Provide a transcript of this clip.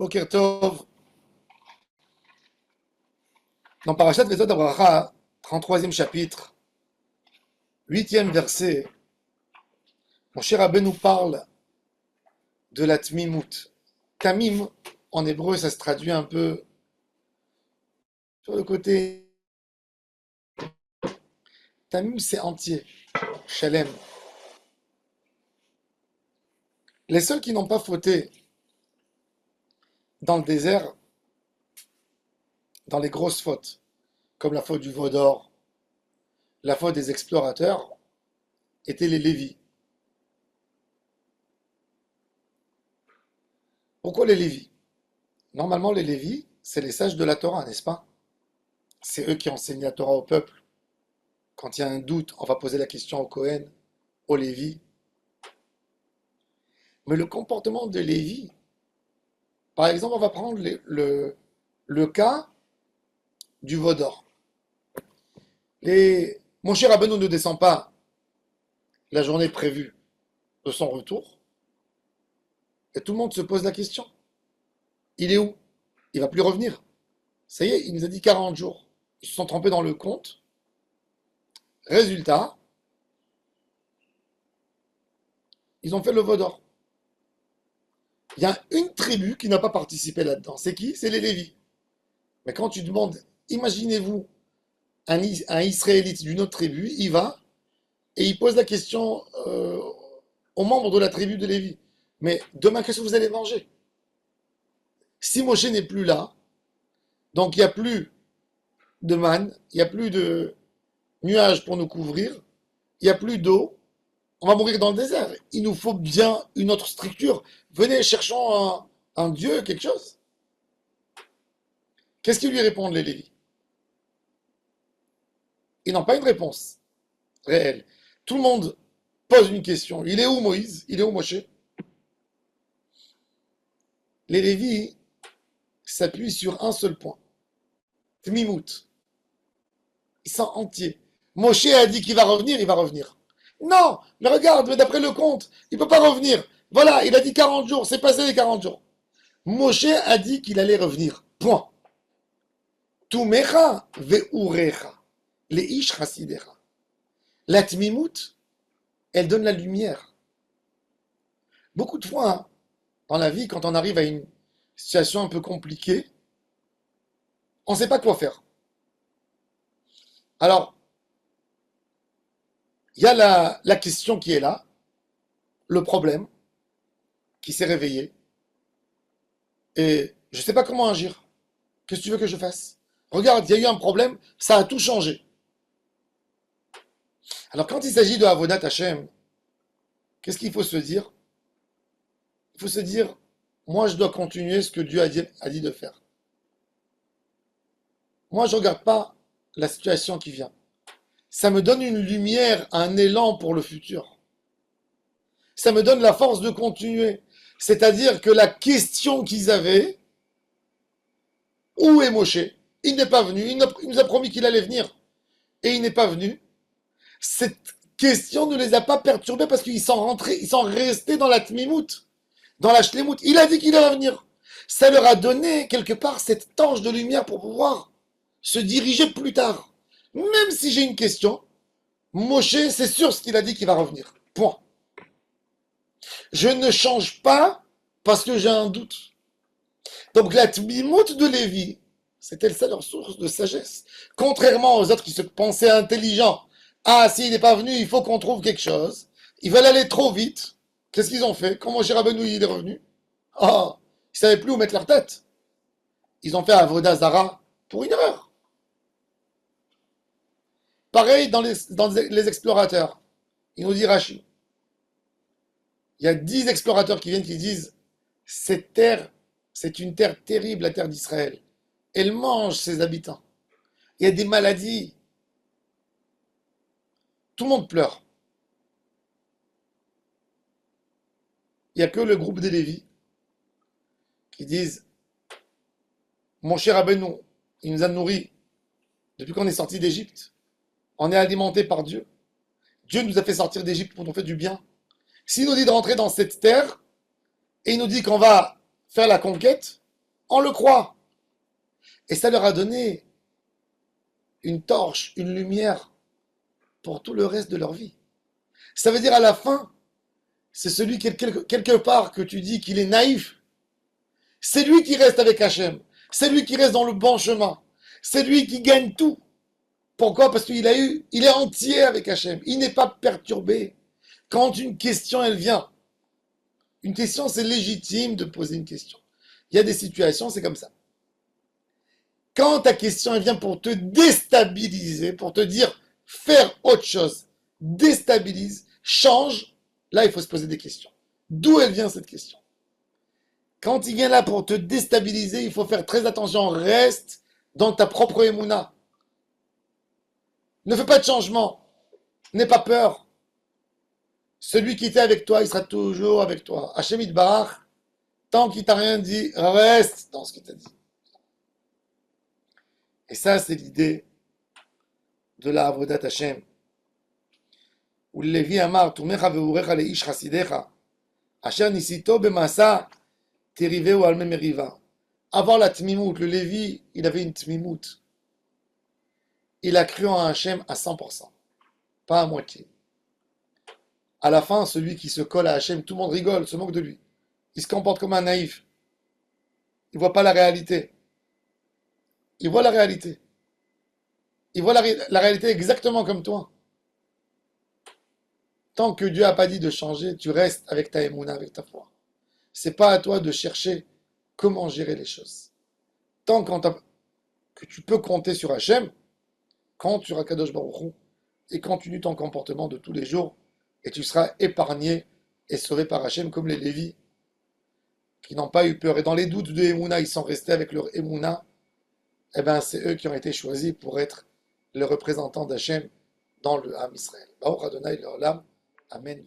Boker Tov, dans Parashat Vezod Abracha, 33e chapitre, 8e verset, mon cher Abbé nous parle de la Tmimut. Tamim, en hébreu, ça se traduit un peu sur le côté. Tamim, c'est entier, Shalem. Les seuls qui n'ont pas fauté dans le désert, dans les grosses fautes, comme la faute du veau d'or, la faute des explorateurs, étaient les Lévis. Pourquoi les Lévis? Normalement, les Lévis, c'est les sages de la Torah, n'est-ce pas? C'est eux qui enseignent la Torah au peuple. Quand il y a un doute, on va poser la question au Cohen, au Lévi. Mais le comportement de Lévi, par exemple, on va prendre le cas du veau d'or. Mon cher Rabbeinu ne descend pas la journée prévue de son retour. Et tout le monde se pose la question. Il est où? Il va plus revenir. Ça y est, il nous a dit 40 jours. Ils se sont trompés dans le compte. Résultat, ils ont fait le veau d'or. Il y a une tribu qui n'a pas participé là-dedans. C'est qui? C'est les Lévis. Mais quand tu demandes, imaginez-vous un Israélite d'une autre tribu, il va et il pose la question aux membres de la tribu de Lévi. Mais demain, qu'est-ce que vous allez manger? Si Moshe n'est plus là, donc il n'y a plus de manne, il n'y a plus de nuages pour nous couvrir, il n'y a plus d'eau, on va mourir dans le désert. Il nous faut bien une autre structure. Venez, cherchons un Dieu, quelque chose. Qu'est-ce qu'ils lui répondent, les Lévis? Ils n'ont pas une réponse réelle. Tout le monde pose une question. Il est où Moïse? Il est où Moshe? Les Lévis s'appuient sur un seul point. Tmimut. Ils sont entiers. Moshe a dit qu'il va revenir, il va revenir. Non, mais regarde, mais d'après le compte, il ne peut pas revenir. Voilà, il a dit 40 jours, c'est passé les 40 jours. Moshe a dit qu'il allait revenir. Point. Tumecha ve'urecha. Les ish chassidecha. La tmimut, elle donne la lumière. Beaucoup de fois, hein, dans la vie, quand on arrive à une situation un peu compliquée, on ne sait pas quoi faire. Alors, il y a la question qui est là, le problème qui s'est réveillé, et je ne sais pas comment agir. Qu'est-ce que tu veux que je fasse? Regarde, il y a eu un problème, ça a tout changé. Alors, quand il s'agit de Avodat Hashem, qu'est-ce qu'il faut se dire? Il faut se dire, moi, je dois continuer ce que Dieu a dit de faire. Moi, je ne regarde pas la situation qui vient. Ça me donne une lumière, un élan pour le futur. Ça me donne la force de continuer. C'est-à-dire que la question qu'ils avaient, où est Moshe? Il n'est pas venu, il nous a promis qu'il allait venir, et il n'est pas venu. Cette question ne les a pas perturbés parce qu'ils sont rentrés, ils sont restés dans la tmimout, dans la shlemout. Il a dit qu'il allait venir. Ça leur a donné quelque part cette torche de lumière pour pouvoir se diriger plus tard. Même si j'ai une question, Moshe, c'est sûr ce qu'il a dit qu'il va revenir. Point. Je ne change pas parce que j'ai un doute. Donc la tmimout de Lévi, c'était ça leur source de sagesse. Contrairement aux autres qui se pensaient intelligents. Ah, s'il n'est pas venu, il faut qu'on trouve quelque chose. Ils veulent aller trop vite. Qu'est-ce qu'ils ont fait? Quand Moshe Rabbeinu il est revenu, ah, ils ne savaient plus où mettre leur tête. Ils ont fait Avodah Zara pour une erreur. Pareil dans les explorateurs. Il nous dit Rashi. Il y a 10 explorateurs qui viennent qui disent cette terre, c'est une terre terrible, la terre d'Israël. Elle mange ses habitants. Il y a des maladies. Tout le monde pleure. Il n'y a que le groupe des Lévis qui disent mon cher Rabbeinu, il nous a nourris depuis qu'on est sorti d'Égypte. On est alimenté par Dieu. Dieu nous a fait sortir d'Égypte pour nous faire du bien. S'il nous dit de rentrer dans cette terre et il nous dit qu'on va faire la conquête, on le croit. Et ça leur a donné une torche, une lumière pour tout le reste de leur vie. Ça veut dire à la fin, c'est celui quelque part que tu dis qu'il est naïf. C'est lui qui reste avec Hachem. C'est lui qui reste dans le bon chemin. C'est lui qui gagne tout. Pourquoi? Parce qu'il il est entier avec Hachem. Il n'est pas perturbé. Quand une question, elle vient, une question, c'est légitime de poser une question. Il y a des situations, c'est comme ça. Quand ta question, elle vient pour te déstabiliser, pour te dire, faire autre chose, déstabilise, change, là, il faut se poser des questions. D'où elle vient cette question? Quand il vient là pour te déstabiliser, il faut faire très attention. Reste dans ta propre émouna. Ne fais pas de changement. N'aie pas peur. Celui qui était avec toi, il sera toujours avec toi. Hachem Yitbarach, tant qu'il t'a rien dit, reste dans ce qu'il t'a dit. Et ça, c'est l'idée de la Avodat Hachem. Où le Lévi amar, Tumecha veurecha leish chasidecha, asher nisito bemasa, teriveu alme meriva. Avant la tmimout, le Lévi, il avait une tmimout. Il a cru en Hachem à 100%, pas à moitié. À la fin, celui qui se colle à Hachem, tout le monde rigole, se moque de lui. Il se comporte comme un naïf. Il ne voit pas la réalité. Il voit la réalité. Il voit la réalité exactement comme toi. Tant que Dieu n'a pas dit de changer, tu restes avec ta émouna, avec ta foi. C'est pas à toi de chercher comment gérer les choses. Tant que tu peux compter sur Hachem, compte sur Akadosh Baruch Hu, et continue ton comportement de tous les jours, et tu seras épargné et sauvé par Hachem comme les Lévis, qui n'ont pas eu peur. Et dans les doutes de Emouna, ils sont restés avec leur Emouna. Eh bien, c'est eux qui ont été choisis pour être les représentants d'Hachem dans le Ham Israël. Baruch Adonai l'Olam. Amen.